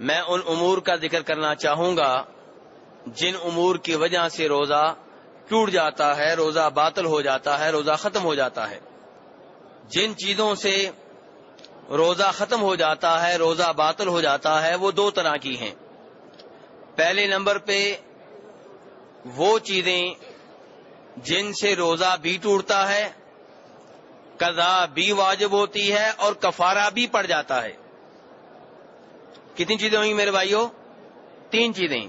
میں ان امور کا ذکر کرنا چاہوں گا جن امور کی وجہ سے روزہ ٹوٹ جاتا ہے، روزہ باطل ہو جاتا ہے، روزہ ختم ہو جاتا ہے۔ جن چیزوں سے روزہ ختم ہو جاتا ہے، روزہ باطل ہو جاتا ہے، وہ دو طرح کی ہیں۔ پہلے نمبر پہ وہ چیزیں جن سے روزہ بھی ٹوٹتا ہے، قضا بھی واجب ہوتی ہے اور کفارہ بھی پڑ جاتا ہے۔ کتنی چیزیں ہوئی میرے بھائیوں؟ 3 چیزیں،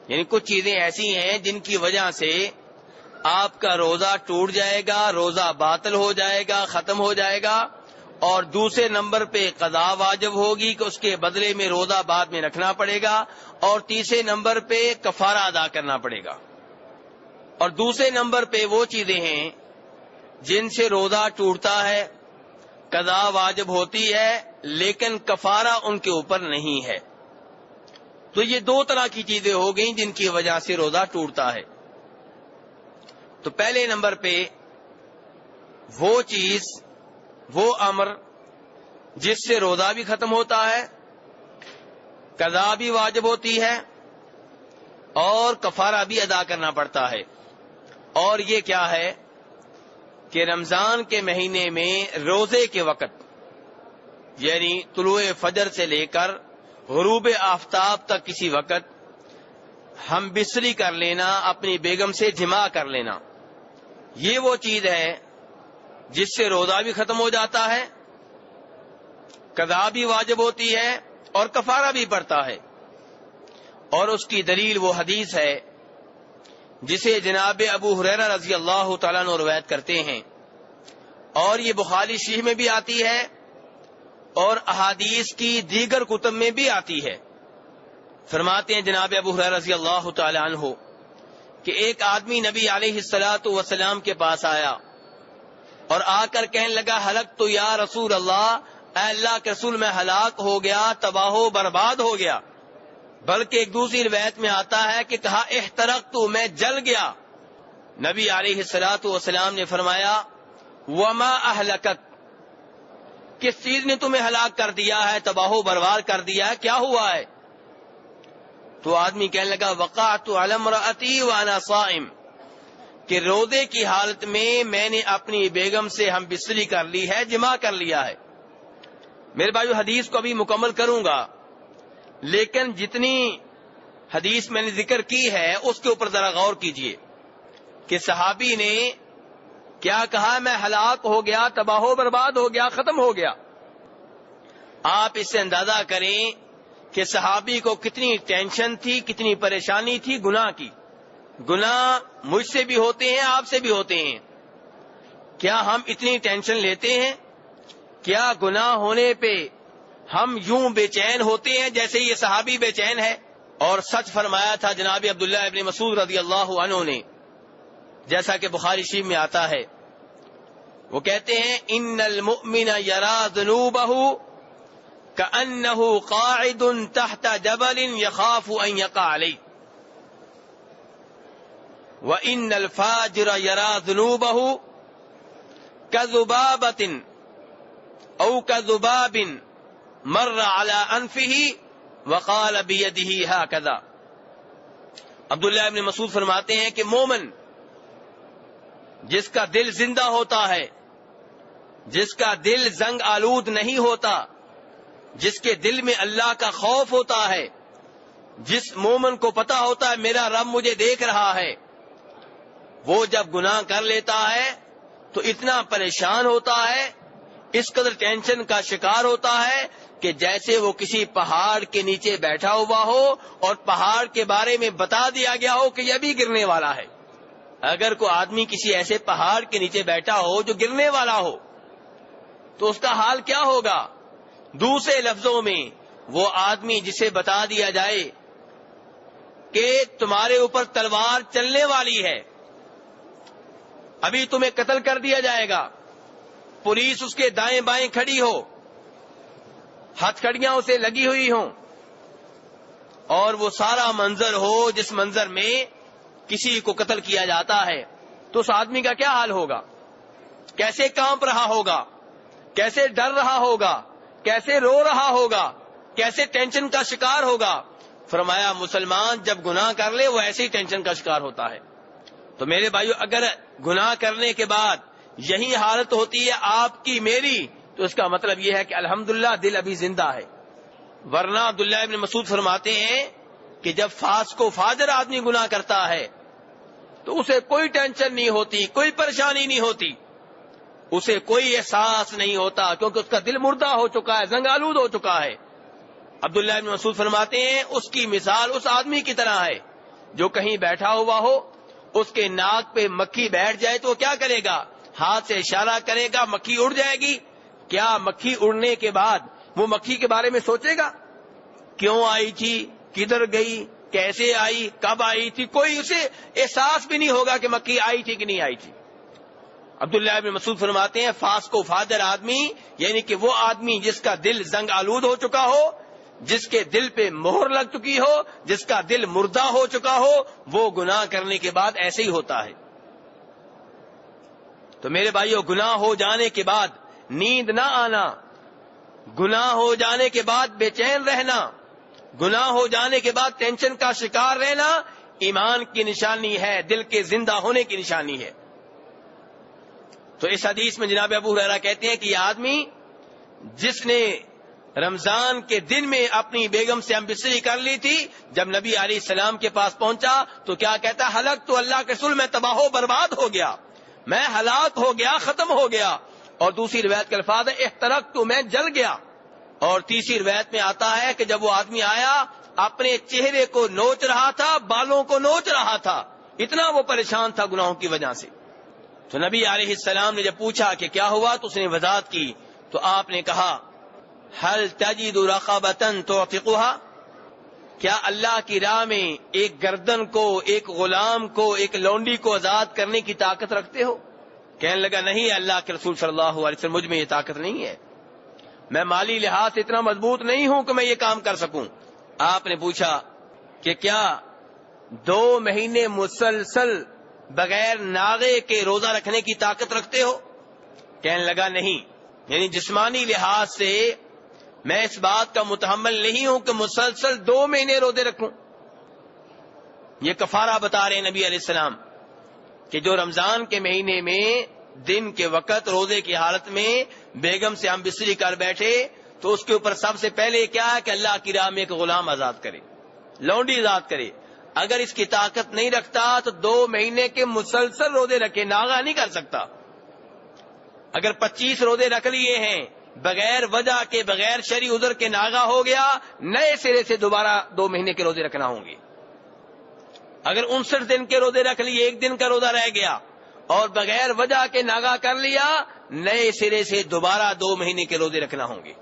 یعنی کچھ چیزیں ایسی ہیں جن کی وجہ سے آپ کا روزہ ٹوٹ جائے گا، روزہ باطل ہو جائے گا، ختم ہو جائے گا، اور دوسرے نمبر پہ قضا واجب ہوگی کہ اس کے بدلے میں روزہ بعد میں رکھنا پڑے گا، اور تیسرے نمبر پہ کفارہ ادا کرنا پڑے گا۔ اور دوسرے نمبر پہ وہ چیزیں ہیں جن سے روزہ ٹوٹتا ہے، قضا واجب ہوتی ہے، لیکن کفارہ ان کے اوپر نہیں ہے۔ تو یہ 2 طرح کی چیزیں ہو گئیں جن کی وجہ سے روزہ ٹوٹتا ہے۔ تو پہلے نمبر پہ وہ چیز، وہ امر جس سے روزہ بھی ختم ہوتا ہے، قضا بھی واجب ہوتی ہے اور کفارہ بھی ادا کرنا پڑتا ہے۔ اور یہ کیا ہے کہ رمضان کے مہینے میں روزے کے وقت، یعنی طلوع فجر سے لے کر غروب آفتاب تک کسی وقت ہم بستری کر لینا، اپنی بیگم سے جماع کر لینا، یہ وہ چیز ہے جس سے روزہ بھی ختم ہو جاتا ہے، قضا بھی واجب ہوتی ہے اور کفارہ بھی پڑتا ہے۔ اور اس کی دلیل وہ حدیث ہے جسے جناب ابو ہریرہ رضی اللہ تعالیٰ عنہ روایت کرتے ہیں، اور یہ بخاری شریف میں بھی آتی ہے اور احادیث کی دیگر کتب میں بھی آتی ہے۔ فرماتے ہیں جناب ابو ہریرہ رضی اللہ تعالیٰ عنہ کہ ایک آدمی نبی علیہ الصلاۃ والسلام کے پاس آیا اور آ کر کہنے لگا، ہلکت یا رسول اللہ، اے اللہ کے رسول میں ہلاک ہو گیا، تباہ و برباد ہو گیا۔ بلکہ ایک دوسری روایت میں آتا ہے کہ کہا احترقت، میں جل گیا۔ نبی علیہ الصلاۃ والسلام نے فرمایا، وما اہلکک، کس چیز نے تمہیں ہلاک کر دیا ہے، تباہ و برباد کر دیا ہے، کیا ہوا ہے؟ تو آدمی کہنے لگا، وقعت علی امرأتی وانا صائم، کہ روزے کی حالت میں نے اپنی بیگم سے ہم بستری کر لی ہے، جماع کر لیا ہے۔ میرے بھائیو، حدیث کو ابھی مکمل کروں گا، لیکن جتنی حدیث میں نے ذکر کی ہے اس کے اوپر ذرا غور کیجئے کہ صحابی نے کیا کہا، میں ہلاک ہو گیا، تباہ و برباد ہو گیا، ختم ہو گیا۔ آپ اس سے اندازہ کریں کہ صحابی کو کتنی ٹینشن تھی، کتنی پریشانی تھی گناہ کی۔ گناہ مجھ سے بھی ہوتے ہیں، آپ سے بھی ہوتے ہیں۔ کیا ہم اتنی ٹینشن لیتے ہیں؟ کیا گناہ ہونے پہ ہم یوں بے چین ہوتے ہیں جیسے یہ صحابی بے چین ہے؟ اور سچ فرمایا تھا جناب عبداللہ ابن مسعود رضی اللہ عنہ نے، جیسا کہ بخاری شریف میں آتا ہے، وہ کہتے ہیں، ان المؤمن یرا ذنوبہ کأنہ قاعد تحت جبل یخاف ان یقع علیہ، وان الفاجر یرا ذنوبہ کذبابۃ او کذباب مر علی انفہ وقال بیدہ ہکذا۔ عبداللہ ابن مسعود فرماتے ہیں کہ مومن جس کا دل زندہ ہوتا ہے، جس کا دل زنگ آلود نہیں ہوتا، جس کے دل میں اللہ کا خوف ہوتا ہے، جس مومن کو پتا ہوتا ہے میرا رب مجھے دیکھ رہا ہے، وہ جب گناہ کر لیتا ہے تو اتنا پریشان ہوتا ہے، اس قدر ٹینشن کا شکار ہوتا ہے کہ جیسے وہ کسی پہاڑ کے نیچے بیٹھا ہوا ہو اور پہاڑ کے بارے میں بتا دیا گیا ہو کہ یہ بھی گرنے والا ہے۔ اگر کوئی آدمی کسی ایسے پہاڑ کے نیچے بیٹھا ہو جو گرنے والا ہو تو اس کا حال کیا ہوگا؟ دوسرے لفظوں میں وہ آدمی جسے بتا دیا جائے کہ تمہارے اوپر تلوار چلنے والی ہے، ابھی تمہیں قتل کر دیا جائے گا، پولیس اس کے دائیں بائیں کھڑی ہو، ہتھ کڑیاں اسے لگی ہوئی ہوں، اور وہ سارا منظر ہو جس منظر میں کسی کو قتل کیا جاتا ہے، تو اس آدمی کا کیا حال ہوگا؟ کیسے کانپ رہا ہوگا، کیسے ڈر رہا ہوگا، کیسے رو رہا ہوگا کیسے ٹینشن کا شکار ہوگا؟ فرمایا مسلمان جب گناہ کر لے وہ ایسے ہی ٹینشن کا شکار ہوتا ہے۔ تو میرے بھائیو، اگر گناہ کرنے کے بعد یہی حالت ہوتی ہے آپ کی میری، تو اس کا مطلب یہ ہے کہ الحمدللہ دل ابھی زندہ ہے۔ ورنہ عبداللہ ابن مسعود فرماتے ہیں کہ جب فاسق و فاجر آدمی گناہ کرتا ہے تو اسے کوئی ٹینشن نہیں ہوتی، کوئی پریشانی نہیں ہوتی، اسے کوئی احساس نہیں ہوتا، کیونکہ اس کا دل مردہ ہو چکا ہے، زنگ آلود ہو چکا ہے۔ عبداللہ ابن مسعود فرماتے ہیں اس کی مثال اس آدمی کی طرح ہے جو کہیں بیٹھا ہوا ہو، اس کے ناک پہ مکھی بیٹھ جائے تو وہ کیا کرے گا؟ ہاتھ سے اشارہ کرے گا، مکھی اڑ جائے گی۔ کیا مکھی اڑنے کے بعد وہ مکھی کے بارے میں سوچے گا؟ کیوں آئی تھی، کدھر گئی، کیسے آئی، کب آئی تھی؟ کوئی اسے احساس بھی نہیں ہوگا کہ مکھی آئی تھی کہ نہیں آئی تھی۔ عبداللہ ابن مسعود فرماتے ہیں فاسق و فاجر آدمی، یعنی کہ وہ آدمی جس کا دل زنگ آلود ہو چکا ہو، جس کے دل پہ مہر لگ چکی ہو، جس کا دل مردہ ہو چکا ہو، وہ گناہ کرنے کے بعد ایسے ہی ہوتا ہے۔ تو میرے بھائیو، گناہ ہو جانے کے بعد نیند نہ آنا، گناہ ہو جانے کے بعد بے چین رہنا، گناہ ہو جانے کے بعد ٹینشن کا شکار رہنا ایمان کی نشانی ہے، دل کے زندہ ہونے کی نشانی ہے۔ تو اس حدیث میں جناب ابو ہریرہ کہتے ہیں کہ یہ آدمی جس نے رمضان کے دن میں اپنی بیگم سے ہم بستری کر لی تھی، جب نبی علیہ السلام کے پاس پہنچا تو کیا کہتا؟ ہلک تو اللہ کے رسول، میں تباہ و برباد ہو گیا، میں ہلاک ہو گیا، ختم ہو گیا۔ اور دوسری روایت کے الفاظ ہے احترقت، تو میں جل گیا۔ اور تیسری روایت میں آتا ہے کہ جب وہ آدمی آیا اپنے چہرے کو نوچ رہا تھا، بالوں کو نوچ رہا تھا، اتنا وہ پریشان تھا گناہوں کی وجہ سے۔ تو نبی علیہ السلام نے جب پوچھا کہ کیا ہوا تو اس نے وضاحت کی، تو آپ نے کہا هل تجد رقبة تعتقها، کیا اللہ کی راہ میں ایک گردن کو، ایک غلام کو، ایک لونڈی کو آزاد کرنے کی طاقت رکھتے ہو؟ کہنے لگا نہیں اللہ کے رسول صلی اللہ علیہ وسلم، مجھ میں یہ طاقت نہیں ہے، میں مالی لحاظ سے اتنا مضبوط نہیں ہوں کہ میں یہ کام کر سکوں۔ آپ نے پوچھا کہ کیا 2 مہینے مسلسل بغیر ناغے کے روزہ رکھنے کی طاقت رکھتے ہو؟ کہنے لگا نہیں، یعنی جسمانی لحاظ سے میں اس بات کا متحمل نہیں ہوں کہ مسلسل 2 مہینے روزے رکھوں۔ یہ کفارہ بتا رہے ہیں نبی علیہ السلام کہ جو رمضان کے مہینے میں دن کے وقت روزے کی حالت میں بیگم سے ہم بستری کر بیٹھے تو اس کے اوپر سب سے پہلے کیا ہے کہ اللہ کی راہ میں ایک غلام آزاد کرے، لونڈی آزاد کرے۔ اگر اس کی طاقت نہیں رکھتا تو 2 مہینے کے مسلسل روزے رکھے، ناغا نہیں کر سکتا۔ اگر 25 روزے رکھ لیے ہیں بغیر وجہ کے، بغیر شرعی عذر کے، ناغا ہو گیا، نئے سرے سے دوبارہ 2 مہینے کے روزے رکھنا ہوں گے۔ اگر 59 دن کے روزے رکھ لیے، 1 دن کا روزہ رہ گیا اور بغیر وجہ کے ناغا کر لیا، نئے سرے سے دوبارہ 2 مہینے کے روزے رکھنا ہوں گے۔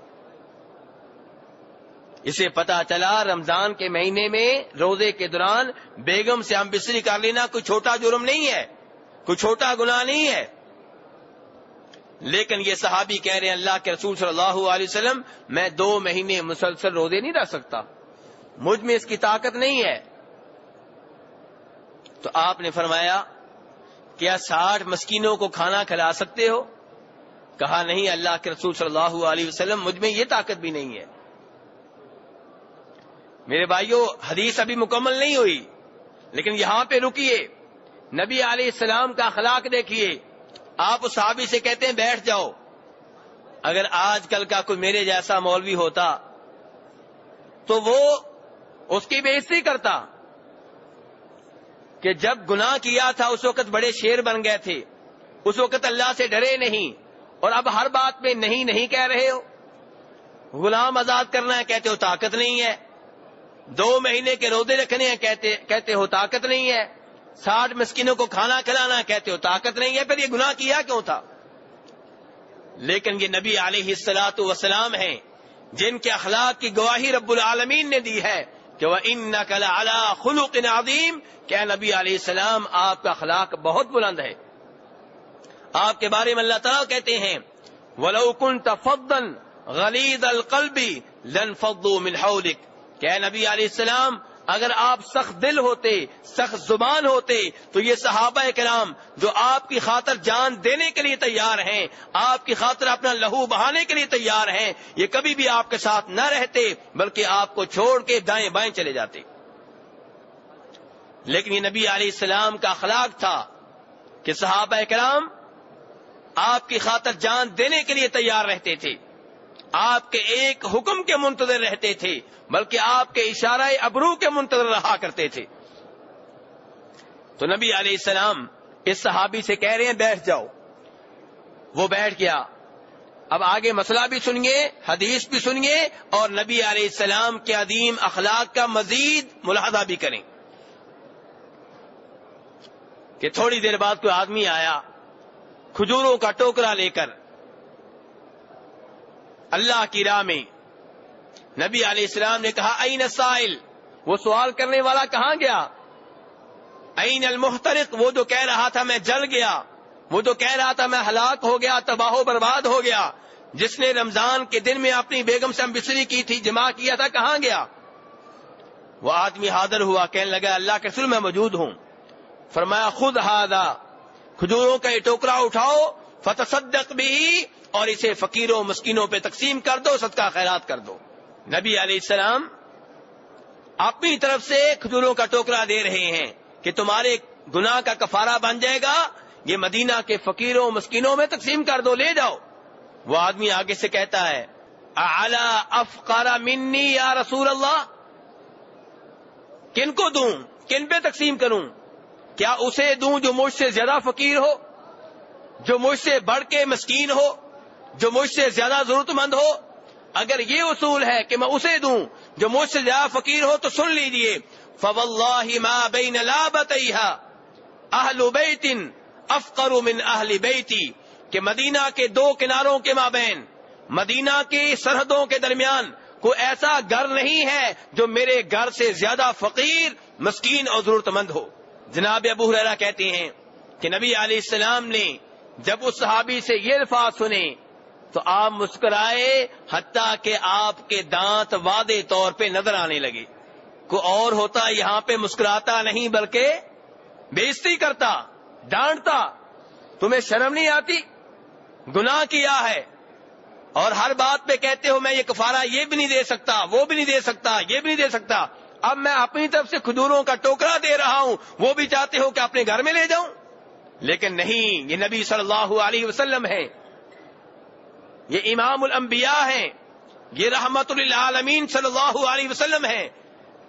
اسے پتا چلا رمضان کے مہینے میں روزے کے دوران بیگم سے ہم بستری کر لینا کوئی چھوٹا جرم نہیں ہے، کوئی چھوٹا گناہ نہیں ہے۔ لیکن یہ صحابی کہہ رہے ہیں اللہ کے رسول صلی اللہ علیہ وسلم، میں 2 مہینے مسلسل روزے نہیں رکھ سکتا، مجھ میں اس کی طاقت نہیں ہے۔ تو آپ نے فرمایا کیا 60 مسکینوں کو کھانا کھلا سکتے ہو؟ کہا نہیں اللہ کے رسول صلی اللہ علیہ وسلم، مجھ میں یہ طاقت بھی نہیں ہے۔ میرے بھائیوں، حدیث ابھی مکمل نہیں ہوئی، لیکن یہاں پہ رکیے، نبی علیہ السلام کا اخلاق دیکھیے۔ آپ اس صحابی سے کہتے ہیں بیٹھ جاؤ۔ اگر آج کل کا کوئی میرے جیسا مولوی ہوتا تو وہ اس کی بے عزتی کرتا کہ جب گناہ کیا تھا اس وقت بڑے شیر بن گئے تھے، اس وقت اللہ سے ڈرے نہیں، اور اب ہر بات میں نہیں نہیں کہہ رہے ہو۔ غلام آزاد کرنا ہے کہتے ہو طاقت نہیں ہے، 2 مہینے کے روزے رکھنے ہیں کہتے ہو طاقت نہیں ہے، 60 مسکینوں کو کھانا کھلانا کہتے ہو طاقت نہیں ہے، پھر یہ گناہ کیا کیوں تھا؟ لیکن یہ نبی علیہ الصلوۃ والسلام ہیں جن کے اخلاق کی گواہی رب العالمین نے دی ہے کہ وَإِنَّكَ لَعَلَىٰ خُلُقٍ عَظِيمٍ، کہ نبی علیہ السلام آپ کا اخلاق بہت بلند ہے۔ آپ کے بارے میں اللہ تعالیٰ کہتے ہیں وَلَوْ كُنْتَ فَظًّا غَلِيظَ الْقَلْبِ لَانفَضُّوا مِنْ حَوْلِكَ، کہ نبی علیہ السلام اگر آپ سخت دل ہوتے، سخت زبان ہوتے، تو یہ صحابہ کرام جو آپ کی خاطر جان دینے کے لیے تیار ہیں، آپ کی خاطر اپنا لہو بہانے کے لیے تیار ہیں، یہ کبھی بھی آپ کے ساتھ نہ رہتے بلکہ آپ کو چھوڑ کے دائیں بائیں چلے جاتے۔ لیکن یہ نبی علیہ السلام کا اخلاق تھا کہ صحابہ کرام آپ کی خاطر جان دینے کے لیے تیار رہتے تھے، آپ کے ایک حکم کے منتظر رہتے تھے، بلکہ آپ کے اشارہ ابرو کے منتظر رہا کرتے تھے۔ تو نبی علیہ السلام اس صحابی سے کہہ رہے ہیں بیٹھ جاؤ، وہ بیٹھ گیا۔ اب آگے مسئلہ بھی سنیے، حدیث بھی سنیے، اور نبی علیہ السلام کے عظیم اخلاق کا مزید ملاحظہ بھی کریں کہ تھوڑی دیر بعد کوئی آدمی آیا کھجوروں کا ٹوکرا لے کر اللہ کی راہ میں۔ نبی علیہ السلام نے کہا این السائل، وہ سوال کرنے والا کہاں گیا؟ این المحترق، وہ جو کہہ رہا تھا میں جل گیا، وہ جو کہہ رہا تھا میں ہلاک ہو گیا، تباہ و برباد ہو گیا، جس نے رمضان کے دن میں اپنی بیگم سے بسری کی تھی، جمع کیا تھا، کہاں گیا؟ وہ آدمی حاضر ہوا، کہنے لگا اللہ کے رسول میں موجود ہوں۔ فرمایا خذ ھذا، کھجوروں کا یہ ٹوکرا اٹھاؤ، فتصدق بھی، اور اسے فقیروں مسکینوں پہ تقسیم کر دو، صدقہ خیرات کر دو۔ نبی علیہ السلام اپنی طرف سے کھجوروں کا ٹوکرا دے رہے ہیں کہ تمہارے گناہ کا کفارہ بن جائے گا، یہ مدینہ کے فقیروں مسکینوں میں تقسیم کر دو، لے جاؤ۔ وہ آدمی آگے سے کہتا ہے اعلی افقر منی یا رسول اللہ، کن کو دوں، کن پہ تقسیم کروں؟ کیا اسے دوں جو مجھ سے زیادہ فقیر ہو، جو مجھ سے بڑھ کے مسکین ہو، جو مجھ سے زیادہ ضرورت مند ہو؟ اگر یہ اصول ہے کہ میں اسے دوں جو مجھ سے زیادہ فقیر ہو، تو سن لیجئے فواللہ ما بین لابتیہا اہل بیت افقر من اہل بیتی، کہ مدینہ کے دو کناروں کے مابین، مدینہ کی سرحدوں کے درمیان کوئی ایسا گھر نہیں ہے جو میرے گھر سے زیادہ فقیر، مسکین اور ضرورت مند ہو۔ جناب ابو ہریرہ کہتے ہیں کہ نبی علیہ السلام نے جب اس صحابی سے یہ الفاظ سنے تو آپ مسکرائے، حتیٰ کہ آپ کے دانت واضح طور پہ نظر آنے لگے۔ کوئی اور ہوتا یہاں پہ مسکراتا نہیں بلکہ بےعزتی کرتا، ڈانٹتا، تمہیں شرم نہیں آتی؟ گناہ کیا ہے اور ہر بات پہ کہتے ہو میں یہ کفارہ یہ بھی نہیں دے سکتا، وہ بھی نہیں دے سکتا، یہ بھی نہیں دے سکتا، اب میں اپنی طرف سے کھجوروں کا ٹوکرا دے رہا ہوں، وہ بھی چاہتے ہو کہ اپنے گھر میں لے جاؤں؟ لیکن نہیں، یہ نبی صلی اللہ علیہ وسلم ہے، یہ امام الانبیاء ہیں، یہ رحمت للعالمین صلی اللہ علیہ وسلم ہیں۔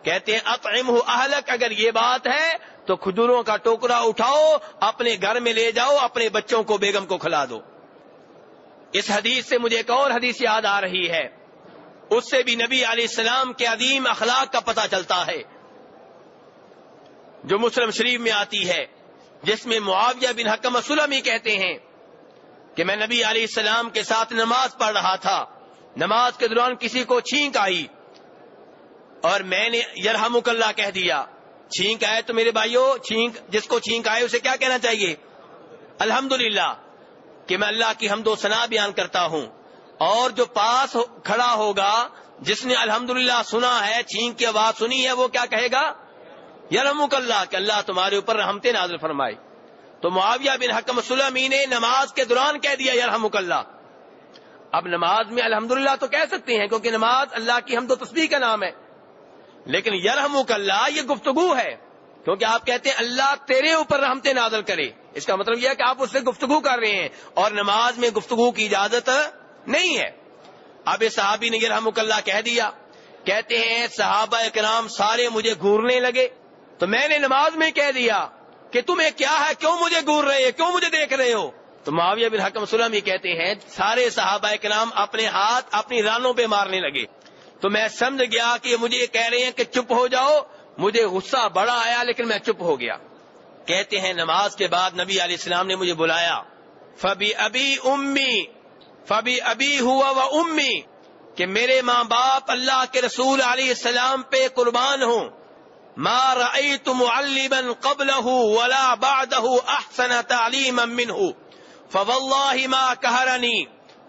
کہتے ہیں اطعمہ اہلک، اگر یہ بات ہے تو کھجوروں کا ٹوکرا اٹھاؤ، اپنے گھر میں لے جاؤ، اپنے بچوں کو، بیگم کو کھلا دو۔ اس حدیث سے مجھے ایک اور حدیث یاد آ رہی ہے، اس سے بھی نبی علیہ السلام کے عظیم اخلاق کا پتہ چلتا ہے، جو مسلم شریف میں آتی ہے، جس میں معاویہ بن حکم سلمی کہتے ہیں کہ میں نبی علیہ السلام کے ساتھ نماز پڑھ رہا تھا، نماز کے دوران کسی کو چھینک آئی اور میں نے یرحمک اللہ کہہ دیا۔ چھینک آئے تو میرے بھائیوں، جس کو چھینک آئے اسے کیا کہنا چاہیے؟ الحمدللہ، کہ میں اللہ کی حمد و ثنا بیان کرتا ہوں، اور جو پاس کھڑا ہوگا جس نے الحمدللہ سنا ہے، چھینک کی آواز سنی ہے، وہ کیا کہے گا؟ یرحمک اللہ، کہ اللہ تمہارے اوپر رحمتیں نازل فرمائے۔ تو معاویہ بن حکم سلمی نے نماز کے دوران کہہ دیا یرحمک اللہ۔ اب نماز میں الحمدللہ تو کہہ سکتے ہیں کیونکہ نماز اللہ کی حمد و تسبیح کا نام ہے، لیکن یرحمک اللہ یہ گفتگو ہے، کیونکہ آپ کہتے ہیں اللہ تیرے اوپر رحمتیں نازل کرے، اس کا مطلب یہ ہے کہ آپ اس سے گفتگو کر رہے ہیں، اور نماز میں گفتگو کی اجازت نہیں ہے۔ اب اس صحابی نے یرحمک اللہ کہہ دیا، کہتے ہیں صحابہ کرام سارے مجھے گھورنے لگے، تو میں نے نماز میں کہہ دیا کہ تمہیں کیا ہے، کیوں مجھے گھور رہے ہو، کیوں مجھے دیکھ رہے ہو؟ تو معاویہ بن حکم سلمی کہتے ہیں سارے صحابہ کرام اپنے ہاتھ اپنی رانوں پہ مارنے لگے، تو میں سمجھ گیا کہ مجھے کہہ رہے ہیں کہ چپ ہو جاؤ، مجھے غصہ بڑا آیا لیکن میں چپ ہو گیا۔ کہتے ہیں نماز کے بعد نبی علیہ السلام نے مجھے بلایا، فبی ابی ہوا و امی، کہ میرے ماں باپ اللہ کے رسول علیہ السلام پہ قربان ہوں، ما رأيت معلما قبله ولا بعده احسن تعلیما منه، فوالله ما قهرني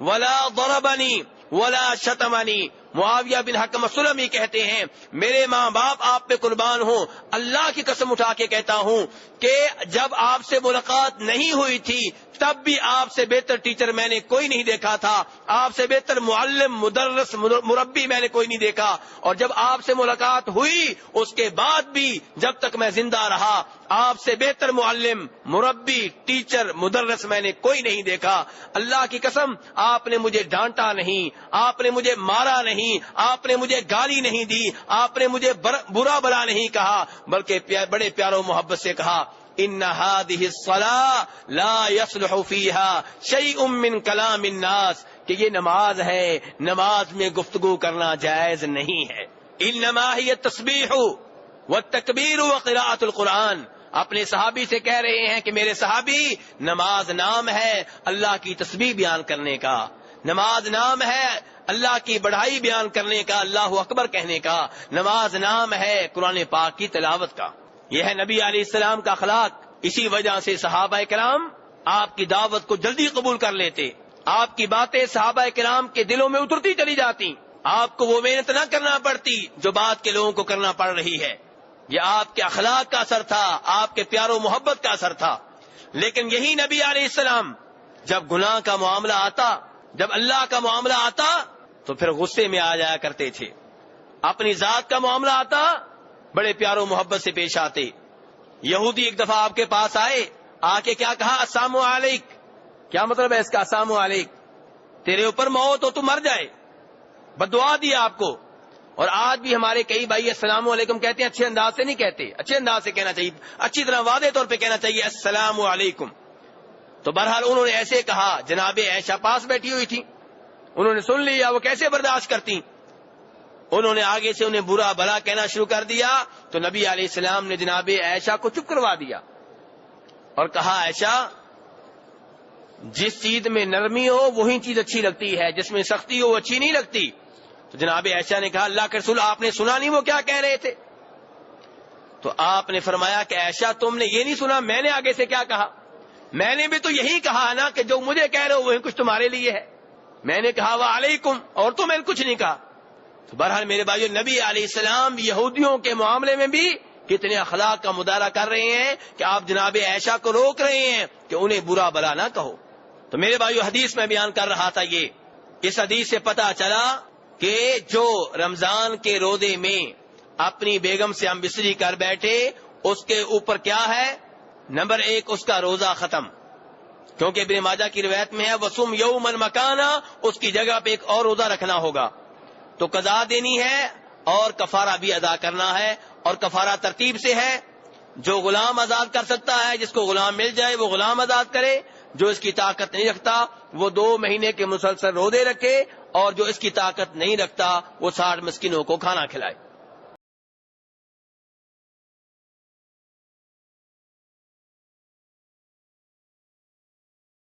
ولا ضربني ولا شتمني معاویہ بن حکم السلمی کہتے ہیں میرے ماں باپ آپ پہ قربان ہوں، اللہ کی قسم اٹھا کے کہتا ہوں کہ جب آپ سے ملاقات نہیں ہوئی تھی تب بھی آپ سے بہتر ٹیچر میں نے کوئی نہیں دیکھا تھا، آپ سے بہتر معلم مدرس مربی میں نے کوئی نہیں دیکھا، اور جب آپ سے ملاقات ہوئی اس کے بعد بھی جب تک میں زندہ رہا آپ سے بہتر معلم مربی ٹیچر مدرس میں نے کوئی نہیں دیکھا۔ اللہ کی قسم آپ نے مجھے ڈانٹا نہیں، آپ نے مجھے مارا نہیں، آپ نے مجھے گالی نہیں دی، آپ نے مجھے برا بلا نہیں کہا، بلکہ بڑے پیار و محبت سے کہا ان هذه الصلاة لا يصلح فيها شيء من كلام الناس، کہ یہ نماز ہے، نماز میں گفتگو کرنا جائز نہیں ہے۔ انما هي التسبيح والتکبیر وقراءة القرآن، اپنے صحابی سے کہہ رہے ہیں کہ میرے صحابی نماز نام ہے اللہ کی تسبیح بیان کرنے کا، نماز نام ہے اللہ کی بڑائی بیان کرنے کا، اللہ اکبر کہنے کا، نماز نام ہے قرآن پاک کی تلاوت کا۔ یہ ہے نبی علیہ السلام کا اخلاق۔ اسی وجہ سے صحابہ کرام آپ کی دعوت کو جلدی قبول کر لیتے، آپ کی باتیں صحابہ کرام کے دلوں میں اترتی چلی جاتی، آپ کو وہ محنت نہ کرنا پڑتی جو بات کے لوگوں کو کرنا پڑ رہی ہے۔ یہ آپ کے اخلاق کا اثر تھا، آپ کے پیار و محبت کا اثر تھا۔ لیکن یہی نبی علیہ السلام جب گناہ کا معاملہ آتا، جب اللہ کا معاملہ آتا تو پھر غصے میں آ جایا کرتے تھے، اپنی ذات کا معاملہ آتا بڑے پیار و محبت سے پیش آتے۔ یہودی ایک دفعہ آپ کے پاس آئے، آ کے کیا کہا؟ السلام علیک۔ کیا مطلب ہے اس کا السلام علیک؟ تیرے اوپر موت ہو تو مر جائے، بددعا دی آپ کو۔ اور آج بھی ہمارے کئی بھائی السلام علیکم کہتے ہیں، اچھے انداز سے نہیں کہتے، اچھے انداز سے کہنا چاہیے، اچھی طرح واضح طور پہ کہنا چاہیے السلام علیکم۔ تو بہرحال انہوں نے ایسے کہا، جناب عائشہ پاس بیٹھی ہوئی تھی، انہوں نے سن لیا، وہ کیسے برداشت کرتی؟ انہوں نے آگے سے انہیں برا بھلا کہنا شروع کر دیا، تو نبی علیہ السلام نے جناب عائشہ کو چپ کروا دیا اور کہا عائشہ جس چیز میں نرمی ہو وہی چیز اچھی لگتی ہے، جس میں سختی ہو وہ اچھی نہیں لگتی۔ تو جناب عائشہ نے کہا اللہ کے رسول آپ نے سنا نہیں وہ کیا کہہ رہے تھے؟ تو آپ نے فرمایا کہ عائشہ تم نے یہ نہیں سنا میں نے آگے سے کیا کہا؟ میں نے بھی تو یہی کہا نا کہ جو مجھے کہہ رہے ہو وہی کچھ تمہارے لیے ہے۔ میں نے کہا وعلیکم، اور تو میں نے کچھ نہیں کہا۔ تو بہرحال میرے بھائیو نبی علیہ السلام یہودیوں کے معاملے میں بھی کتنے اخلاق کا مظاہرہ کر رہے ہیں کہ آپ جناب عائشہ کو روک رہے ہیں کہ انہیں برا بلا نہ کہو۔ تو میرے بھائیو حدیث میں بیان کر رہا تھا، یہ اس حدیث سے پتہ چلا کہ جو رمضان کے روزے میں اپنی بیگم سے ہم بستری کر بیٹھے اس کے اوپر کیا ہے؟ نمبر 1 اس کا روزہ ختم، کیونکہ ابن ماجہ کی روایت میں ہے وصم یوما مکانا، اس کی جگہ پہ ایک اور روزہ رکھنا ہوگا، تو قضا دینی ہے اور کفارہ بھی ادا کرنا ہے۔ اور کفارہ ترتیب سے ہے، جو غلام آزاد کر سکتا ہے، جس کو غلام مل جائے وہ غلام آزاد کرے، جو اس کی طاقت نہیں رکھتا وہ 2 مہینے کے مسلسل روزے رکھے، اور جو اس کی طاقت نہیں رکھتا وہ 60 مسکینوں کو کھانا کھلائے۔